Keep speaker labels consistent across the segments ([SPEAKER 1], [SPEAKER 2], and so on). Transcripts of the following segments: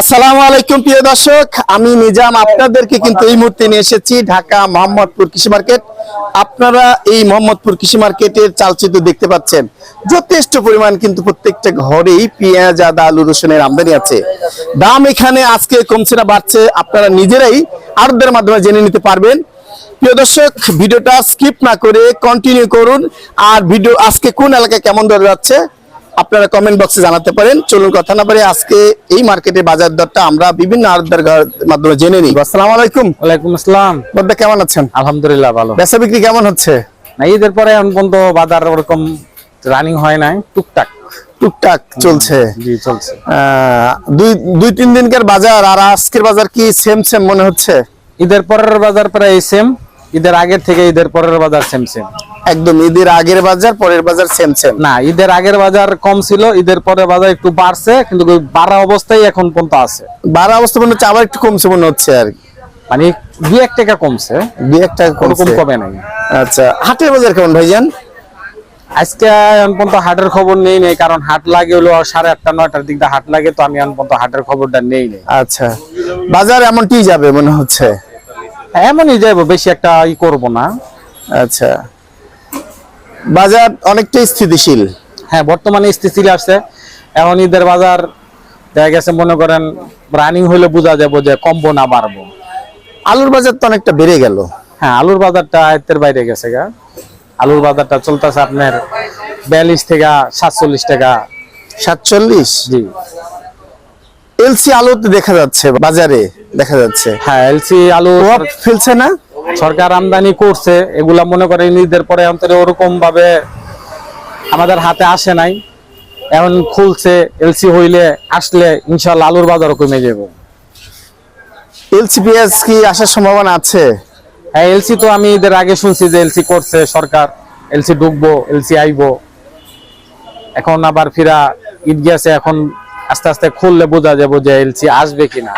[SPEAKER 1] আসসালামু আলাইকুম প্রিয় দর্শক, আমি নিজাম আপনাদেরকে কিন্তু এই মুহূর্তে নিয়ে এসেছি ঢাকা মোহাম্মদপুর কৃষি মার্কেট। আপনারা এই মোহাম্মদপুর কৃষি মার্কেটের চালচিত্র দেখতে পাচ্ছেন। যথেষ্ট পরিমাণ কিন্তু প্রত্যেকটা ঘরেই পেঁয়াজ, আদা, আলু, রসুনের আমদানি আছে। দাম এখানে আজকে কমছে না বাড়ছে, আপনারা নিজেরাই আড়তদারের মাধ্যমে জেনে নিতে পারবেন। প্রিয় দর্শক, ভিডিওটা স্কিপ না করে কন্টিনিউ করুন। আর ভিডিও আজকে কোন এলাকায় কেমন দর যাচ্ছে আপনারা কমেন্ট বক্সে জানাতে পারেন। চলুন কথা না বলে আজকে এই মার্কেটে বাজার দরটা আমরা বিভিন্ন আড়তদারের মাধ্যমে জেনে নিই। আসসালামু আলাইকুম।
[SPEAKER 2] ওয়ালাইকুম আসসালাম।
[SPEAKER 1] বড়দা কেমন আছেন?
[SPEAKER 2] আলহামদুলিল্লাহ ভালো।
[SPEAKER 1] বেচা বিক্রি কেমন হচ্ছে?
[SPEAKER 2] না, ঈদের পরে এখন পর্যন্ত বাজার ওরকম রানিং হয় নাই, টুকটাক
[SPEAKER 1] টুকটাক চলছে।
[SPEAKER 2] জি চলছে।
[SPEAKER 1] দুই তিন দিনকার বাজার আর আজকের বাজার কি সেম সেম মনে হচ্ছে?
[SPEAKER 2] ঈদের পরের বাজার প্রায় সেম, ঈদের আগের থেকে ঈদের পরের বাজার সেম সেম।
[SPEAKER 1] একদম ঈদের আগের বাজার পরের বাজার সেম সেম
[SPEAKER 2] না, ঈদের আগের বাজার কম ছিল, ঈদের পরের বাজার একটু বাড়ছে, কিন্তু বাড়া অবস্থায় এখন পর্যন্ত আছে।
[SPEAKER 1] বাড়া অবস্থা মনে হচ্ছে, আবার একটু কমছে মনে হচ্ছে আর কি।
[SPEAKER 2] মানে 2-1 টাকা কমছে,
[SPEAKER 1] 2-1 টাকা
[SPEAKER 2] ওরকম
[SPEAKER 1] কমছে।
[SPEAKER 2] কমে নাই।
[SPEAKER 1] আচ্ছা, হাটের বাজার কেমন ভাইজান?
[SPEAKER 2] আজকে এখন পর্যন্ত হাটের খবর নেই, কারণ হাট লাগে হলো 8:30-9টার দিক দিয়ে হাট লাগে, তো আমি এখন পর্যন্ত হাটের খবরটা নেই।
[SPEAKER 1] আচ্ছা, বাজার এমনটি যাবে মনে হচ্ছে?
[SPEAKER 2] এমনই যাইবো, বেশি একটা করব না।
[SPEAKER 1] আচ্ছা, বাজার অনেকটাই স্থিতিশীল।
[SPEAKER 2] হ্যাঁ, বর্তমানে স্থিতিশীল আছে। এখন ঈদের বাজার দেখা গেছে, মনে করেন রানিং হইলে বোঝা যাবো যে কমবো না বাড়বো।
[SPEAKER 1] আলুর বাজার তো অনেকটা বেড়ে গেল।
[SPEAKER 2] হ্যাঁ, আলুর বাজারটা আয়ত্তের বাইরে গেছে গা। আলুর বাজারটা চলতেছে আপনার 42 থেকে 47 টাকা।
[SPEAKER 1] 47?
[SPEAKER 2] জি।
[SPEAKER 1] এলসি আলু তো দেখা যাচ্ছে বাজারে, দেখা যাচ্ছে।
[SPEAKER 2] হ্যাঁ, এলসি আলু
[SPEAKER 1] ফেলছে না,
[SPEAKER 2] সরকার আমদানি করছে। এগুলা মনে করেন ঈদের পরে অন্তরে ওরকম ভাবে আমাদের হাতে আসে নাই, এখন খুলছে। এলসি হইলে আসলে ইনশাআল্লাহ আলুর বাজারও কমে যাবে।
[SPEAKER 1] এলসি পেঁয়াজ কি আসার সম্ভাবনা আছে?
[SPEAKER 2] হ্যাঁ, এলসি তো আমি ঈদের আগে শুনছি যে এলসি করছে সরকার, এলসি ঢুকবো, এলসি আইবো। এখন আবার ফিরা ঈদ গেছে, এখন আস্তে আস্তে খুললে বোঝা যাবো যে এলসি আসবে কিনা।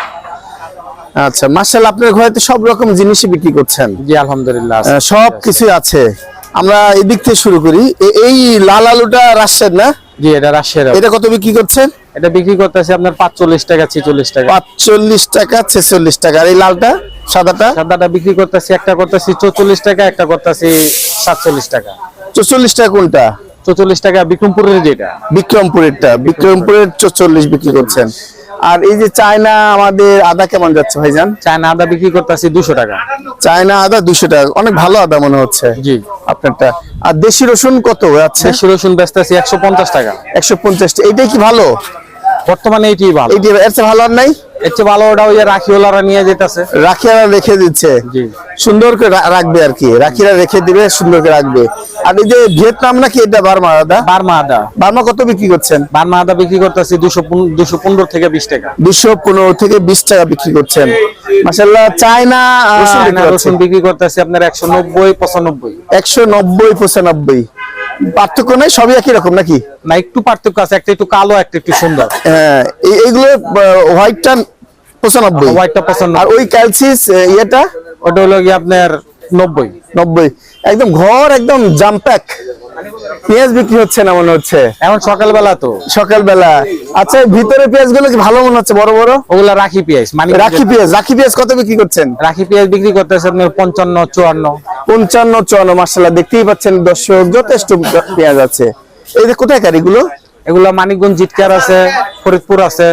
[SPEAKER 1] আচ্ছা, মাশাআল্লাহ, আপনার ঘরে তো সব রকম জিনিসই বিক্রি করছেন।
[SPEAKER 2] জি আলহামদুলিল্লাহ,
[SPEAKER 1] সব কিছু আছে। আমরা এদিক থেকে শুরু করি। এই লাল আলুটা রাজশাহীর না?
[SPEAKER 2] জি, এটা রাজশাহীর।
[SPEAKER 1] এটা কত বিক্রি করছেন?
[SPEAKER 2] এটা বিক্রি করতেছে আপনার 45 টাকা 46 টাকা।
[SPEAKER 1] 45 টাকা 46 টাকা। আর এই লালটা সাদাটা?
[SPEAKER 2] সাদাটা বিক্রি করতেছি, একটা করতেছি 44 টাকা, একটা করতেছি 47 টাকা।
[SPEAKER 1] 44 টাকা কোনটা?
[SPEAKER 2] 44 টাকা বিক্রমপুরের যেটা।
[SPEAKER 1] বিক্রমপুরেরটা, বিক্রমপুরের 44 বিক্রি করছেন। আর এই যে চায়না আমাদের আদা কেমন যাচ্ছে ভাইজান?
[SPEAKER 2] চায়না আদা বিক্রি করতেছি 200 টাকা।
[SPEAKER 1] চায়না আদা 200 টাকা, অনেক ভালো আদা মনে হচ্ছে।
[SPEAKER 2] জি।
[SPEAKER 1] আপনারটা। আর দেশি রসুন কত আছে?
[SPEAKER 2] দেশি রসুন বেচতেছি 150 টাকা।
[SPEAKER 1] 150 টাকা। এইটাই কি ভালো?
[SPEAKER 2] বর্তমানে এইটাই ভালো।
[SPEAKER 1] এইটা এর চেয়ে ভালো আর নাই?
[SPEAKER 2] এর চেয়ে ভালো ওটা ওই যে রাখিওয়ালারা নিয়ে যেতেছে।
[SPEAKER 1] রাখিয়ারা রেখে দিচ্ছে।
[SPEAKER 2] জি।
[SPEAKER 1] সুন্দর করে রাখবে আর কি, রাখিরা রেখে দিবে, সুন্দর করে রাখবে। আর এই যে ভিয়েতনাম নাকি এটা বার্মা আদা?
[SPEAKER 2] বার্মা আদা।
[SPEAKER 1] বার্মা কত বিক্রি করছেন?
[SPEAKER 2] বার্মা আদা বিক্রি করতেছি 215 থেকে 20 টাকা।
[SPEAKER 1] 215 থেকে 20 টাকা বিক্রি করছেন। মাশাআল্লাহ। চায়না
[SPEAKER 2] রসুন বিক্রি করতেছি আপনার 190 95।
[SPEAKER 1] 190 95। পার্থক্য নাই, সবই একই রকম নাকি?
[SPEAKER 2] না, একটু পার্থক্য আছে, একটা একটু কালো, একটা একটু সুন্দর।
[SPEAKER 1] হ্যাঁ, এইগুলো হোয়াইটটা 95,
[SPEAKER 2] হোয়াইটটা 95।
[SPEAKER 1] আর ওই ক্যালসিস ইয়েটা
[SPEAKER 2] ওটা হলো কি আপনার 90।
[SPEAKER 1] 90। একদম ঘর একদম জামপ্যাক। পেঁয়াজ বিক্রি হচ্ছে না মনে হচ্ছে
[SPEAKER 2] এখন সকালবেলা তো।
[SPEAKER 1] সকালবেলা। আচ্ছা, ভিতরে পেঁয়াজ গুলো কি ভালো মনে হচ্ছে? বড় বড়
[SPEAKER 2] ওগুলা রাখি পেঁয়াজ, মানে
[SPEAKER 1] রাখি পেঁয়াজ। রাখি পেঁয়াজ কত বিক্রি করছেন?
[SPEAKER 2] রাখি পেঁয়াজ বিক্রি করতেছে আপনার 55 54।
[SPEAKER 1] 55 54। মাশাআল্লাহ, দেখতেই পাচ্ছেন দর্শক, যথেষ্ট পেঁয়াজ আছে। এই যে কোথায় কারিগুলো?
[SPEAKER 2] এগুলা মানিকগঞ্জ জিটকার আছে, ফরিদপুর আছে।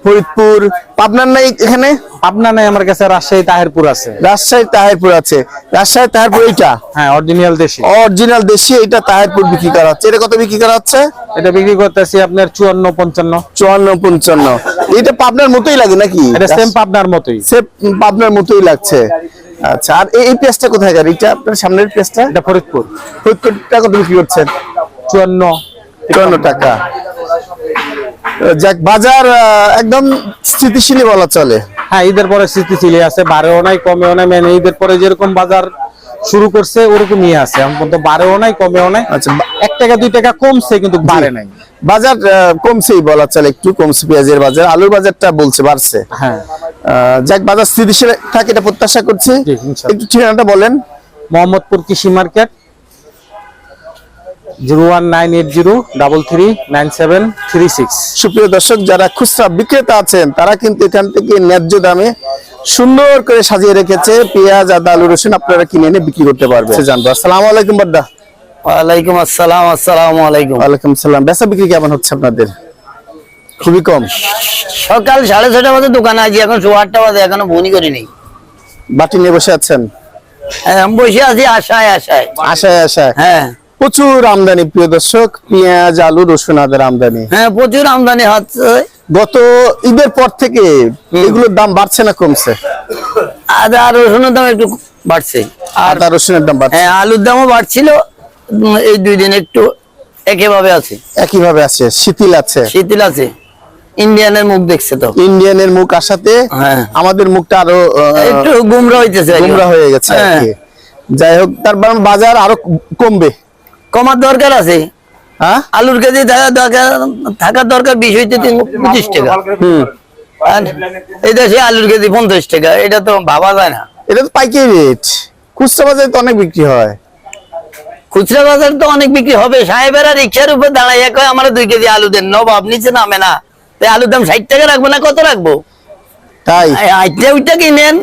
[SPEAKER 1] ফরিদপুর, পাবনার নাই এখানে?
[SPEAKER 2] পাবনা নাই আমার কাছে, রাজশাহী তাহিরপুর আছে।
[SPEAKER 1] রাজশাহী তাহিরপুর আছে। রাজশাহী তাহিরপুর এইটা?
[SPEAKER 2] হ্যাঁ, অরিজিনাল দেশি।
[SPEAKER 1] অরিজিনাল দেশি, এটা তাহিরপুর বিক্রি করা হচ্ছে। এটা কত বিক্রি করা হচ্ছে?
[SPEAKER 2] এটা বিক্রি করতেছি আপনার 54 55।
[SPEAKER 1] 54 55। এটা পাবনার মতোই লাগে নাকি?
[SPEAKER 2] এটা সেম পাবনার মতোই।
[SPEAKER 1] সেম পাবনার মতোই লাগছে। আচ্ছা, আর এই পেঁয়াজটা কোথায় গাড়ি? এটা আপনার সামনের পেঁয়াজটা?
[SPEAKER 2] এটা ফরিদপুর।
[SPEAKER 1] ফরিদপুরটা কত বিক্রি করছেন?
[SPEAKER 2] 54
[SPEAKER 1] টাকা। যাক, বাজার একদম স্থিতিশীল বলা চলে।
[SPEAKER 2] হ্যাঁ, ঈদের পরে স্থিতিশীল আছে, বাড়েও নাই কমেও নাই। মানে ঈদের পরে যেরকম বাজার শুরু করছে ওরকমই আছে, এখন পর্যন্ত বাড়েও নাই কমেও নাই।
[SPEAKER 1] আচ্ছা,
[SPEAKER 2] 1 টাকা 2 টাকা কমছে, কিন্তু বাড়ে নাই।
[SPEAKER 1] বাজার কমছেই বলা চলে, একটু কমছে পেঁয়াজের বাজার। আলুর বাজারটা বলছে বাড়ছে।
[SPEAKER 2] হ্যাঁ,
[SPEAKER 1] যাক, বাজার স্থিতিশীল থাকে এটা প্রত্যাশা করছি। একটু ঠিকানাটা বলেন।
[SPEAKER 2] মোহাম্মদপুর কৃষি মার্কেট, 01980339736।
[SPEAKER 1] সুপ্রিয় দর্শক, যারা খুচরা বিক্রেতা আছেন তারা কিন্তু এখান থেকে ন্যায্য দামে সুন্দর করে সাজিয়ে রেখেছে পেঁয়াজ, আদা, আলু, রসুন, আপনারা কিনে এনে বিক্রি করতে পারবেন। জানবো। আসসালামু আলাইকুম বাড্ডা।
[SPEAKER 3] ওয়ালাইকুম আসসালাম। আসসালামু আলাইকুম।
[SPEAKER 1] ওয়ালাইকুম সালাম। বেচা বিক্রি কেমন হচ্ছে আপনাদের? খুবই কম।
[SPEAKER 3] সকাল 6:30 বাজে দোকানে আছি, এখন 8:30 বাজে, এখনো বনি করিনি।
[SPEAKER 1] বাটি নিয়ে বসে আছেন?
[SPEAKER 3] হ্যাঁ, বসে আছি আশায়।
[SPEAKER 1] আশায়।
[SPEAKER 3] হ্যাঁ
[SPEAKER 1] প্রচুর আমদানি প্রিয় দর্শক, পেঁয়াজ, আলু, রসুন, আদার আমদানি।
[SPEAKER 3] হ্যাঁ, প্রচুর আমদানি হচ্ছে।
[SPEAKER 1] গত ঈদের পর থেকে এগুলোর দাম বাড়ছে না কমছে?
[SPEAKER 3] আদা আর রসুনের দাম একটু বাড়ছে, আর
[SPEAKER 1] আদা রসুনের দাম বাড়ছে।
[SPEAKER 3] হ্যাঁ, আলুর দামও বাড়ছিল। এই 2 দিন একটু একইভাবে আছে,
[SPEAKER 1] একইভাবে আছে, শিথিল আছে।
[SPEAKER 3] ইন্ডিয়ানের মুখ দেখছে তো,
[SPEAKER 1] ইন্ডিয়ানের মুখ আসাতে
[SPEAKER 3] হ্যাঁ,
[SPEAKER 1] আমাদের মুখটা আরো
[SPEAKER 3] একটু গুমরা হইতেছে,
[SPEAKER 1] গুমরা হয়ে গেছে আর কি। যাই হোক, তারপর বাজার আরো কমবে,
[SPEAKER 3] কমার দরকার আছে।
[SPEAKER 1] হ্যাঁ,
[SPEAKER 3] আলুর কেজি থাকার দরকার 20 হইতে 25 টাকা। আর এই দেশে আলুর কেজি 50 টাকা, এটা তো ভাবা যায় না।
[SPEAKER 1] এটা তো পাইকারি রেট, খুচরা বাজারে তো অনেক বিক্রি হয়।
[SPEAKER 3] খুচরা বাজার তো অনেক বিক্রি হবে। সাহেবেরা রিক্সার উপর দাঁড়াইয়া কয় আমার 2 কেজি আলু দেন, নবাব নিচে নামে না। আলুর দাম 60 টাকা রাখবো না, কত রাখবো?
[SPEAKER 1] তাই
[SPEAKER 3] ওইটা কিনেন,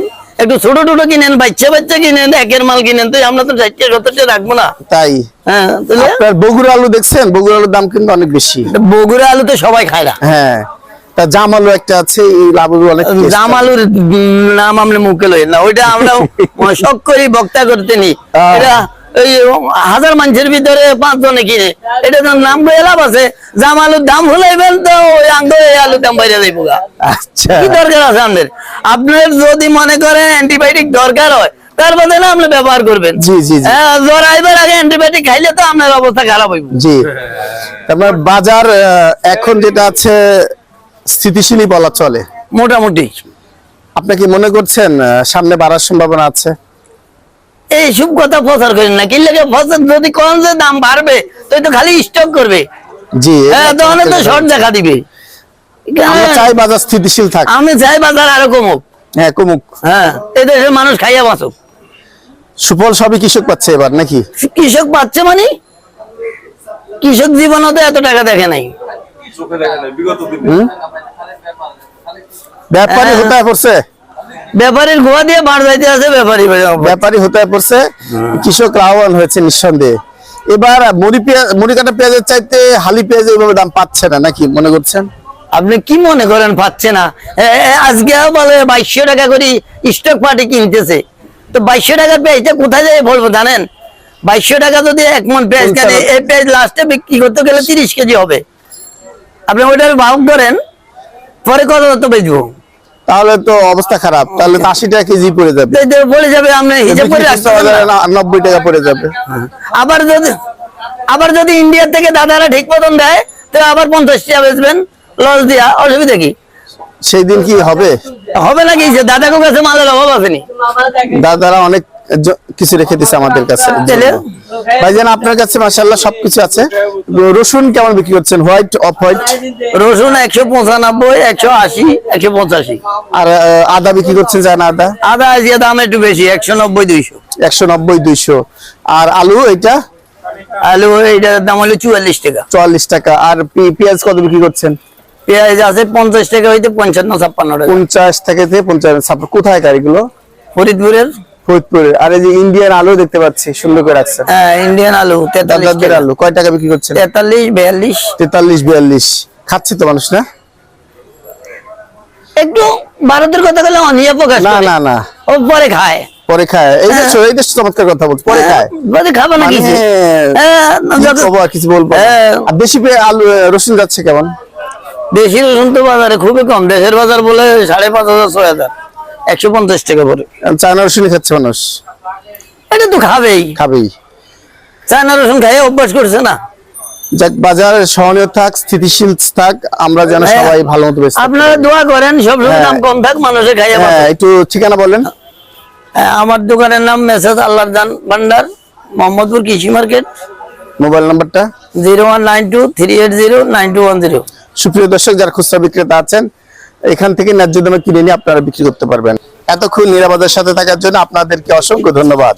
[SPEAKER 3] একটু ছোট কিনেন, বাচ্চা কিনেন, একের মাল কিনেন, তো আমরা তো 60-70 রাখবো না।
[SPEAKER 1] তাই
[SPEAKER 3] হ্যাঁ, তাহলে
[SPEAKER 1] আপনার বগুড়া আলু দেখছেন? বগুড়া আলুর দাম কিন্তু অনেক বেশি।
[SPEAKER 3] বগুড়া আলু তো সবাই খায় না।
[SPEAKER 1] হ্যাঁ, তা জাম আলু একটা আছে, এই আলু অনেক taste
[SPEAKER 3] জাম আলুর নাম আমরা মুখে লই না, ওইটা আমরা শখ করি বক্তা করতে নি। এটা ওই 1000 মানুষের ভিতরে 5 জনে কিনে, এটা তো নাম লাভ আছে। জাম আলুর দাম ভুলাইবেন তো ওই আলুর দাম বাইরে যাইব।
[SPEAKER 1] আচ্ছা,
[SPEAKER 3] কি দরকার আছে আপনার? আপনার যদি মনে করেন অ্যান্টিবায়োটিক দরকার হয়, তার বদলে আপনি ব্যবহার করবেন।
[SPEAKER 1] জি জি জি,
[SPEAKER 3] জ্বর আইবার আগে অ্যান্টিবায়োটিক খাইলে তো আপনার অবস্থা খারাপ হইব।
[SPEAKER 1] জি। তারপর বাজার এখন যেটা আছে স্থিতিশীলই বলা চলে
[SPEAKER 3] মোটামুটি।
[SPEAKER 1] আপনি কি মনে করছেন সামনে বাড়ার সম্ভাবনা আছে?
[SPEAKER 3] এইসব কথা প্রচার করেন না, কি লাগে প্রচার? যদি কোন যে দাম বাড়বে তুই তো খালি স্টক করবে।
[SPEAKER 1] জি,
[SPEAKER 3] হ্যাঁ, তখন তো শর্ট দেখা দিবে।
[SPEAKER 1] আমরা চাই বাজার স্থিতিশীল থাক।
[SPEAKER 3] আমি চাই বাজার আরো কমুক।
[SPEAKER 1] হ্যাঁ, কমুক।
[SPEAKER 3] হ্যাঁ, এদেশের মানুষ খাইয়া বাঁচুক।
[SPEAKER 1] সুফল সবই কৃষক পাচ্ছে এবার নাকি?
[SPEAKER 3] কৃষক পাচ্ছে মানে কৃষক জীবনে তো এত টাকা দেখে নাই।
[SPEAKER 1] ব্যাপারী
[SPEAKER 3] হ্যাঁ।
[SPEAKER 1] হতায় পড়ছে,
[SPEAKER 3] ব্যাপারীর গোয়া দিয়ে বাড় যাইতে আছে,
[SPEAKER 1] ব্যাপারী হতায় পড়ছে, কৃষক লাভবান হয়েছে নিঃসন্দেহে। এবার মুড়ি কাটা পেঁয়াজের চাইতে হালি পেঁয়াজ এইভাবে দাম পাচ্ছে না নাকি মনে করছেন?
[SPEAKER 3] আপনি কি মনে করেন পাচ্ছে না? আজকে বলে 2200 টাকা করে স্টক পার্টি কিনতেছে, তো 2200 টাকার পেঁয়াজটা কোথায় যায় বলবো জানেন? 2200 টাকা যদি 1 মণ পেঁয়াজ কেনে, এই পেঁয়াজ লাস্টে বিক্রি করতে গেলে 30 কেজি হবে। আপনি ওইটার ভাগ করেন, পরে কত তো বেচবো?
[SPEAKER 1] তাহলে তো অবস্থা খারাপ, তাহলে তো 80 টাকা কেজি পড়ে যাবে,
[SPEAKER 3] পড়ে যাবে। আপনি হিসাব করে রাখতে পারবেন না।
[SPEAKER 1] 90 টাকা পড়ে যাবে।
[SPEAKER 3] আবার যদি ইন্ডিয়া থেকে দাদারা ঠিক মতন দেয়, তো আবার 50 টাকা বেচবেন লস দিয়া, অসুবিধা কি?
[SPEAKER 1] সেই দিন কি হবে?
[SPEAKER 3] হবে নাকি? যে দাদাকে কাছে মালের অভাব আসেনি,
[SPEAKER 1] দাদারা অনেক কিছু রেখে দিচ্ছে আমাদের কাছে। ভাইজান, আপনার কাছে মাশাআল্লাহ সবকিছু আছে। রসুন কেমন বিক্রি করছেন? White, off white?
[SPEAKER 3] রসুন 195, 180, 185।
[SPEAKER 1] আর আদা বিক্রি করছেন? জানা আদা?
[SPEAKER 3] আদা আজকে দাম একটু বেশি, 190, 200।
[SPEAKER 1] 190, 200। আর আলু এটা?
[SPEAKER 3] আলু এইটার দাম হলো 44 টাকা।
[SPEAKER 1] 44 টাকা। আর পেঁয়াজ কত বিক্রি করছেন?
[SPEAKER 3] পেঁয়াজ আছে 50 টাকা হইতে 55-56 টাকা।
[SPEAKER 1] 50 থেকে 55। কোথায় গাড়িগুলো?
[SPEAKER 3] ফরিদপুরের।
[SPEAKER 1] ফরিদপুরে। আর এই যে ইন্ডিয়ান আলু দেখতে পাচ্ছি সুন্দর করে রাখছেন।
[SPEAKER 3] হ্যাঁ, ইন্ডিয়ান আলু 43 টাকা।
[SPEAKER 1] আলু কয় টাকা বিক্রি করছেন?
[SPEAKER 3] 43, 42।
[SPEAKER 1] 43, 42 খাচ্ছে তো মানুষ না?
[SPEAKER 3] একটু ভারতের কথা বলে অনিয়া প্রকাশ
[SPEAKER 1] না
[SPEAKER 3] করে।
[SPEAKER 1] না না,
[SPEAKER 3] ও পরে খায়।
[SPEAKER 1] পরে খায়। এই যে চমৎকার কথা বলছে, পরে খায়।
[SPEAKER 3] পরে খাবে না কিছু।
[SPEAKER 1] কিছু বলবো। আর দেশি আলু রসুন যাচ্ছে কেমন?
[SPEAKER 3] দেশি রসুন তো বাজারে খুবই কম। দেশের বাজার বলে 5,500, 6,000, 150 টাকা পরে।
[SPEAKER 1] চায়না রসুন খাচ্ছে মানুষ,
[SPEAKER 3] এটা তো খাবেই। চায়না রসুন খাই অভ্যাস করছে না।
[SPEAKER 1] যাক, বাজার সহনীয় থাক, স্থিতিশীল থাক, আমরা যেন সবাই ভালো মতো বেঁচে থাকি।
[SPEAKER 3] আপনারা দোয়া করেন সবসময় দাম কম থাক, মানুষে খাইয়া বাঁচে।
[SPEAKER 1] একটু ঠিকানা বলেন।
[SPEAKER 3] আমার দোকানের নাম মেসাজ আল্লাহর জান ভান্ডার, মোহাম্মদপুর কৃষি মার্কেট।
[SPEAKER 1] মোবাইল নাম্বারটা?
[SPEAKER 3] 0192380910।
[SPEAKER 1] সুপ্রিয় দর্শক, যারা খুচরা বিক্রেতা আছেন, এখান থেকে ন্যায্য দামে কিনে নিয়ে আপনারা বিক্রি করতে পারবেন। এতক্ষণ নিরাপদের সাথে থাকার জন্য আপনাদেরকে অসংখ্য ধন্যবাদ।